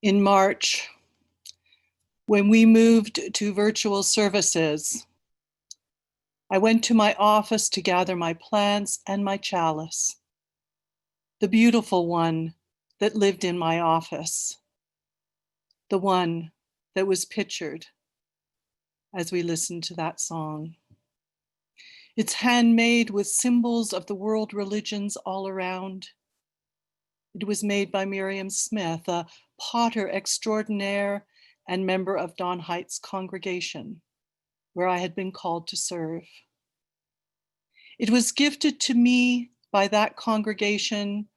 In March, when we moved to virtual services, I went to my office to gather my plants and my chalice, the beautiful one that lived in my office, the one that was pictured as we listened to that song. It's handmade with symbols of the world religions all around. It was made by Miriam Smith, a potter extraordinaire and member of Don Height's congregation, where I had been called to serve. It was gifted to me by that congregation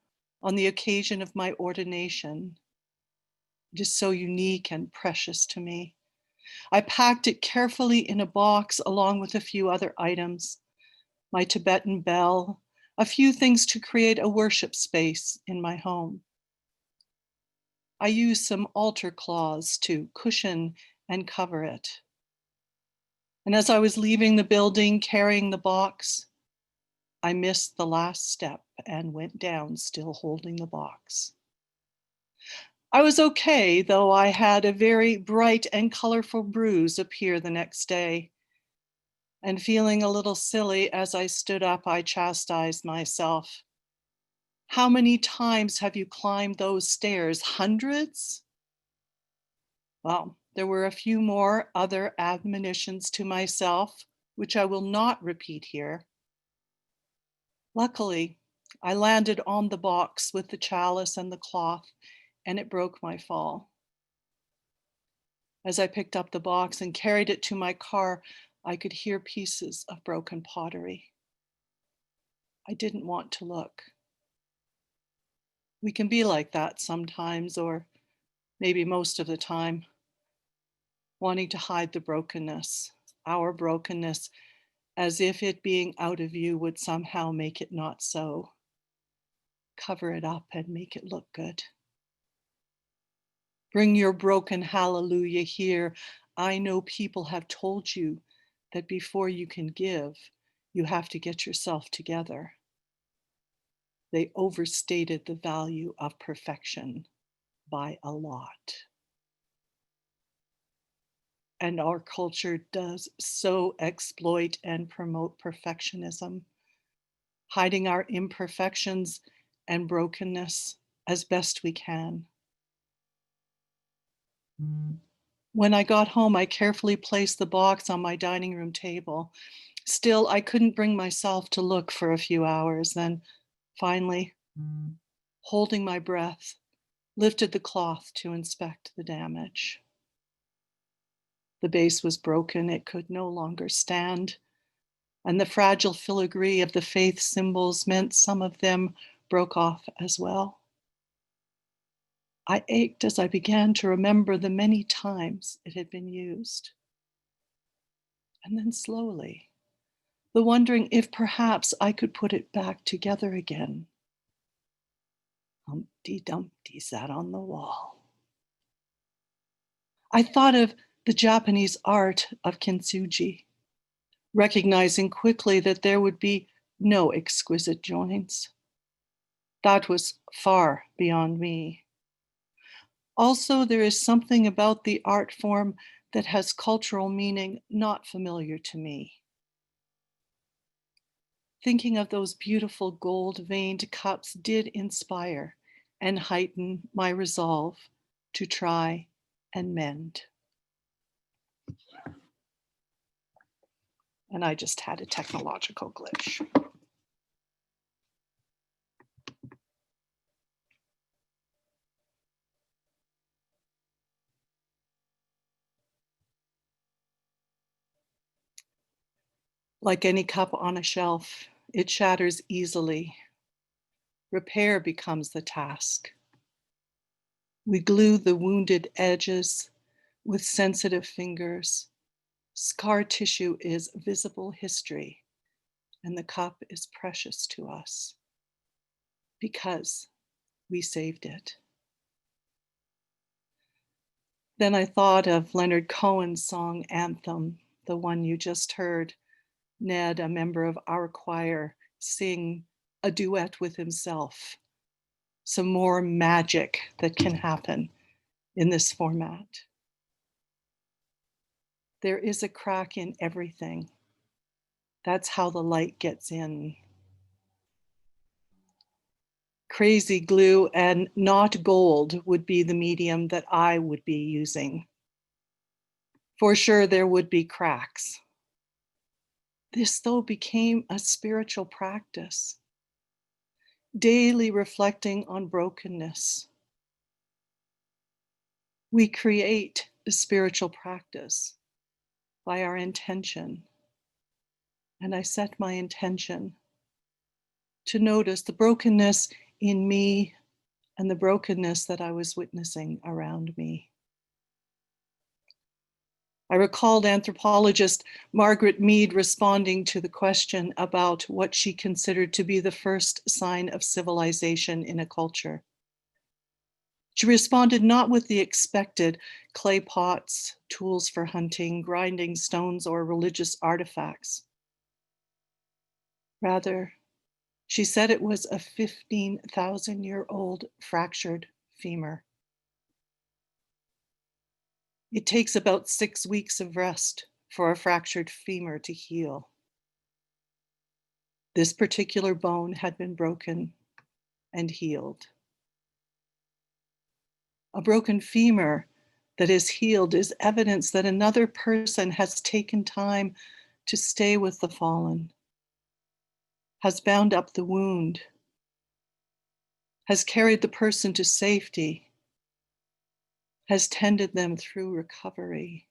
on the occasion of my ordination. It is so unique and precious to me. I packed it carefully in a box along with a few other items, my Tibetan bell, a few things to create a worship space in my home. I used some altar cloths to cushion and cover it. And as I was leaving the building carrying the box, I missed the last step and went down still holding the box. I was okay, though I had a very bright and colorful bruise appear the next day. And feeling a little silly as I stood up, I chastised myself. How many times have you climbed those stairs? Hundreds? Well, there were a few more other admonitions to myself, which I will not repeat here. Luckily, I landed on the box with the chalice and the cloth, and it broke my fall. As I picked up the box and carried it to my car, I could hear pieces of broken pottery. I didn't want to look. We can be like that sometimes, or maybe most of the time, wanting to hide the brokenness, our brokenness, as if it being out of view would somehow make it not so. Cover it up and make it look good. Bring your broken hallelujah here. I know people have told you that before you can give, you have to get yourself together. They overstated the value of perfection by a lot. And our culture does so exploit and promote perfectionism, hiding our imperfections and brokenness as best we can. When I got home, I carefully placed the box on my dining room table. Still, I couldn't bring myself to look for a few hours. Then finally, holding my breath, lifted the cloth to inspect the damage. The base was broken, it could no longer stand, and the fragile filigree of the faith symbols meant some of them broke off as well. I ached as I began to remember the many times it had been used. And then slowly, the wondering if perhaps I could put it back together again. Humpty Dumpty sat on the wall. I thought of the Japanese art of kintsugi, recognizing quickly that there would be no exquisite joints. That was far beyond me. Also, there is something about the art form that has cultural meaning not familiar to me. Thinking of those beautiful gold-veined cups did inspire and heighten my resolve to try and mend. And I just had a technological glitch. Like any cup on a shelf, it shatters easily. Repair becomes the task. We glue the wounded edges with sensitive fingers. Scar tissue is visible history, and the cup is precious to us because we saved it. Then I thought of Leonard Cohen's song Anthem, the one you just heard Ned, a member of our choir, sing a duet with himself. Some more magic that can happen in this format. There is a crack in everything. That's how the light gets in. Crazy glue and not gold would be the medium that I would be using. For sure, there would be cracks. This, though, became a spiritual practice, daily reflecting on brokenness. We create a spiritual practice by our intention. And I set my intention to notice the brokenness in me and the brokenness that I was witnessing around me. I recalled anthropologist Margaret Mead responding to the question about what she considered to be the first sign of civilization in a culture. She responded not with the expected clay pots, tools for hunting, grinding stones, or religious artifacts. Rather, she said it was a 15,000-year-old fractured femur. It takes about 6 weeks of rest for a fractured femur to heal. This particular bone had been broken and healed. A broken femur that is healed is evidence that another person has taken time to stay with the fallen, has bound up the wound, has carried the person to safety, has tended them through recovery.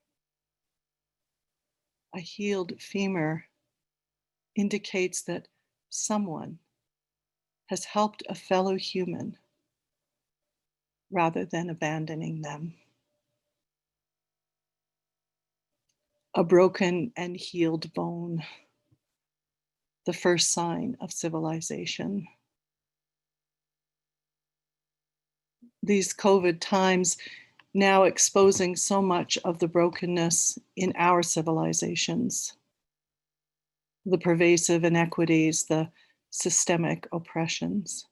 A healed femur indicates that someone has helped a fellow human rather than abandoning them. A broken and healed bone, the first sign of civilization. These COVID times now exposing so much of the brokenness in our civilizations, the pervasive inequities, the systemic oppressions.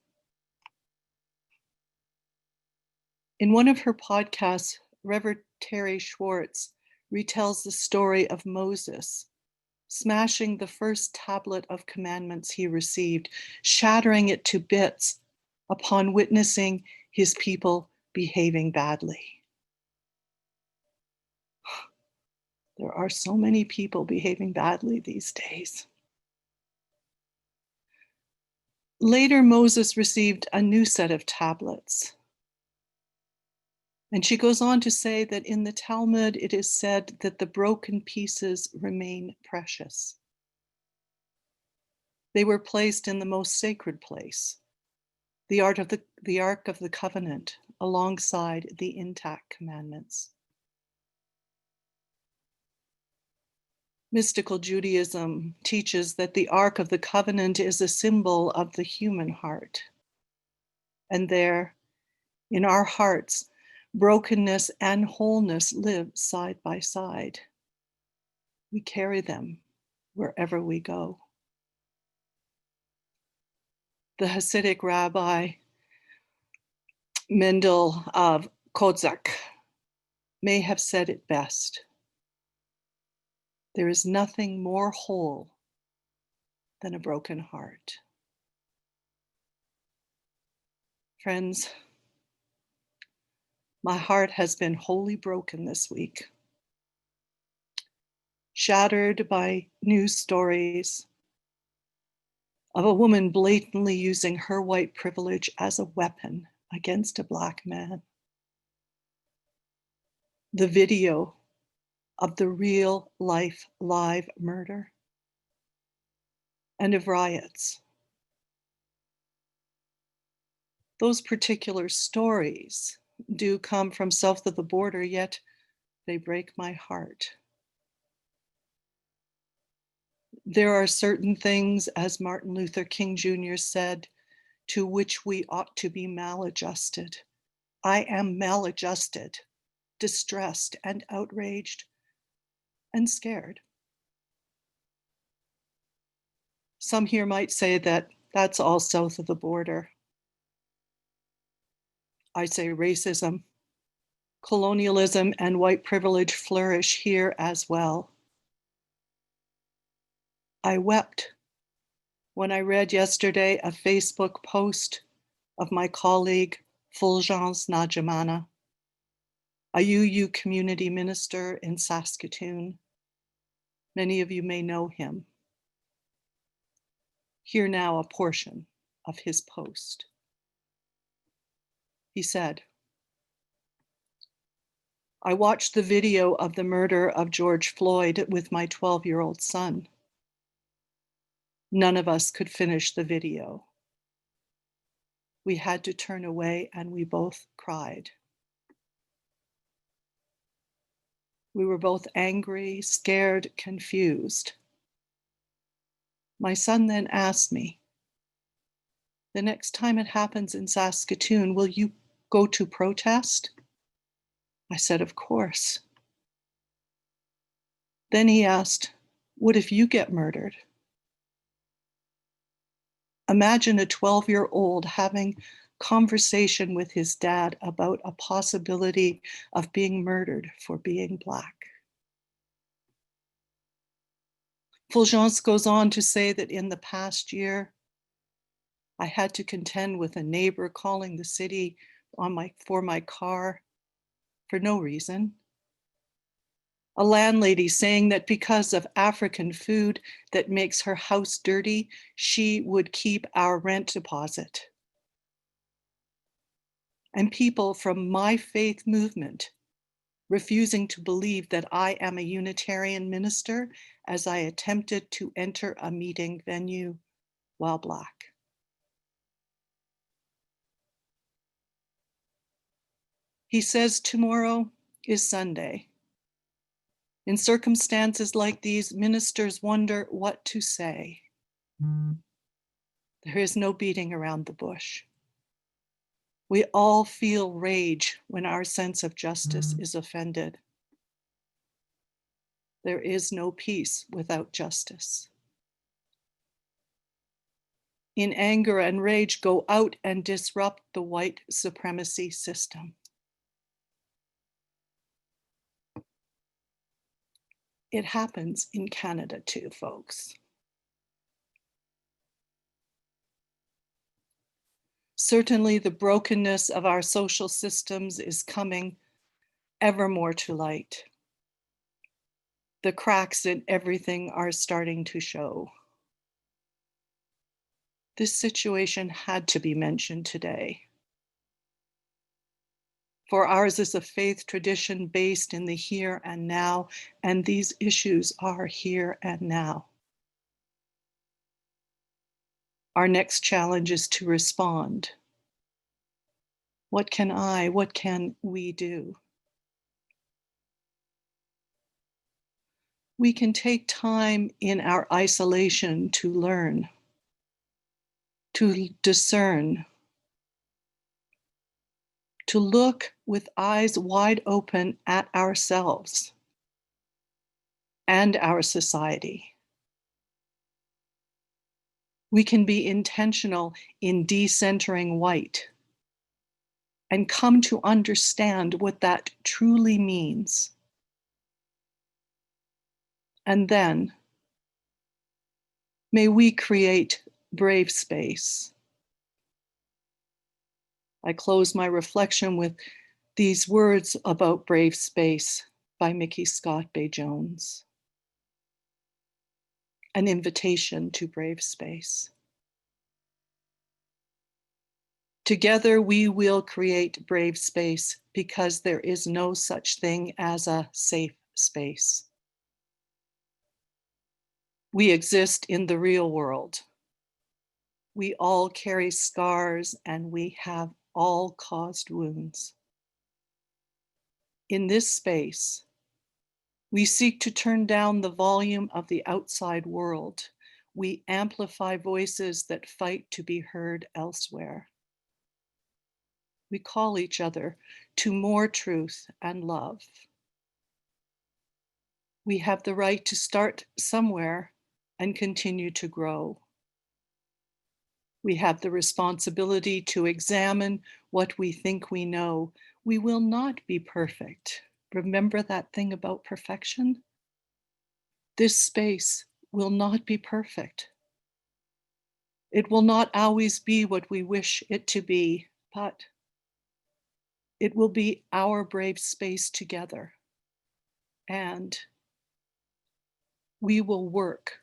In one of her podcasts, Rev Terry Schwartz retells the story of Moses smashing the first tablet of commandments he received, shattering it to bits upon witnessing his people behaving badly. There are so many people behaving badly these days. Later, Moses received a new set of tablets. And she goes on to say that in the Talmud, it is said that the broken pieces remain precious. They were placed in the most sacred place, the Ark of the Covenant, alongside the intact commandments. Mystical Judaism teaches that the Ark of the Covenant is a symbol of the human heart. And there, in our hearts, brokenness and wholeness live side by side. We carry them wherever we go. The Hasidic rabbi Mendel of Kozak may have said it best. There is nothing more whole than a broken heart. Friends, my heart has been wholly broken this week, shattered by news stories of a woman blatantly using her white privilege as a weapon against a Black man. The video of the real life live murder and of riots. Those particular stories do come from south of the border, yet they break my heart. There are certain things, as Martin Luther King Jr. said, to which we ought to be maladjusted. I am maladjusted, distressed and outraged and scared. Some here might say that that's all south of the border. I say racism, Colonialism and white privilege flourish here as well. I wept when I read yesterday a Facebook post of my colleague Fulgence Najamana, a UU community minister in Saskatoon. Many of you may know him. Hear now a portion of his post. He said, I watched the video of the murder of George Floyd with my 12-year-old son. None of us could finish the video. We had to turn away and we both cried. We were both angry, scared, confused. My son then asked me, the next time it happens in Saskatoon, will you go to protest? I said, of course. Then he asked, what if you get murdered? Imagine a 12-year-old having conversation with his dad about a possibility of being murdered for being Black. Fulgence goes on to say that in the past year, I had to contend with a neighbor calling the city for my car for no reason. A landlady saying that because of African food that makes her house dirty, she would keep our rent deposit. And people from my faith movement refusing to believe that I am a Unitarian minister as I attempted to enter a meeting venue while Black. He says tomorrow is Sunday. In circumstances like these, ministers wonder what to say. There is no beating around the bush. We all feel rage when our sense of justice is offended. There is no peace without justice. In anger and rage, go out and disrupt the white supremacy system. It happens in Canada too, folks. Certainly the brokenness of our social systems is coming ever more to light. The cracks in everything are starting to show. This situation had to be mentioned today. For ours is a faith tradition based in the here and now, and these issues are here and now. Our next challenge is to respond. What can we do? We can take time in our isolation to learn, to discern, to look with eyes wide open at ourselves and our society. We can be intentional in decentering white and come to understand what that truly means. And then, may we create brave space. I close my reflection with these words about brave space by Mickey Scott Bay Jones. An invitation to brave space. Together we will create brave space because there is no such thing as a safe space. We exist in the real world. We all carry scars and we have all caused wounds. In this space, we seek to turn down the volume of the outside world. We amplify voices that fight to be heard elsewhere. We call each other to more truth and love. We have the right to start somewhere and continue to grow. We have the responsibility to examine what we think we know We will not be perfect. Remember that thing about perfection? This space will not be perfect. It will not always be what we wish it to be, but it will be our brave space together. And we will work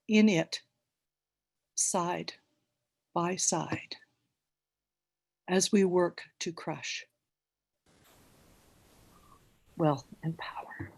in it side by side as we work to crush wealth and power.